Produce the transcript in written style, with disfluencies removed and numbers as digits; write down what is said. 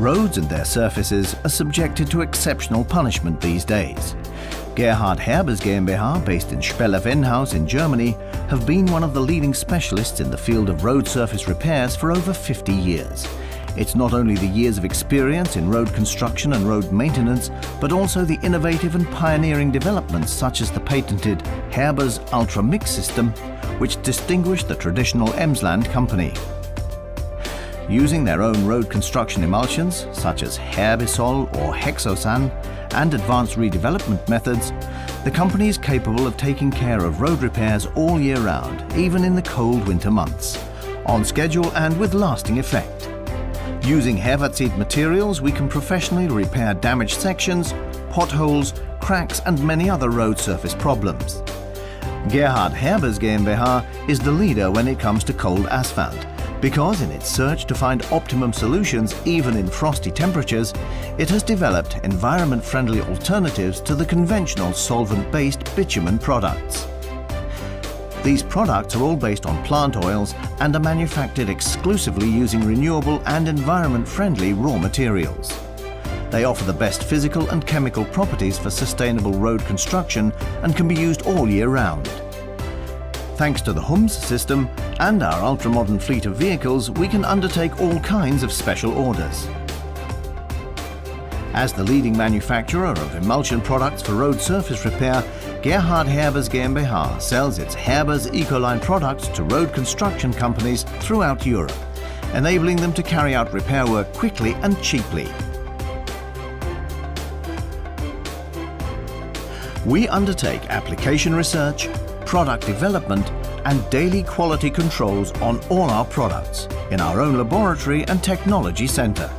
Roads and their surfaces are subjected to exceptional punishment these days. Gerhard Herbers GmbH, based in Spelle-Venhaus in Germany, have been one of the leading specialists in the field of road surface repairs for over 50 years. It's not only the years of experience in road construction and road maintenance, but also the innovative and pioneering developments such as the patented Herbers Ultra Mix system, which distinguish the traditional Emsland company. Using their own road construction emulsions, such as Herbisol or Hexosan, and advanced redevelopment methods, the company is capable of taking care of road repairs all year round, even in the cold winter months, on schedule and with lasting effect. Using Herbazit materials, we can professionally repair damaged sections, potholes, cracks and many other road surface problems. Gerhard Herbers GmbH is the leader when it comes to cold asphalt, because in its search to find optimum solutions even in frosty temperatures, it has developed environment-friendly alternatives to the conventional solvent-based bitumen products. These products are all based on plant oils and are manufactured exclusively using renewable and environment-friendly raw materials. They offer the best physical and chemical properties for sustainable road construction and can be used all year round. Thanks to the HUMS system and our ultra-modern fleet of vehicles, we can undertake all kinds of special orders. As the leading manufacturer of emulsion products for road surface repair, Gerhard Herbers GmbH sells its Herbers Ecoline products to road construction companies throughout Europe, enabling them to carry out repair work quickly and cheaply. We undertake application research, product development and daily quality controls on all our products in our own laboratory and technology center.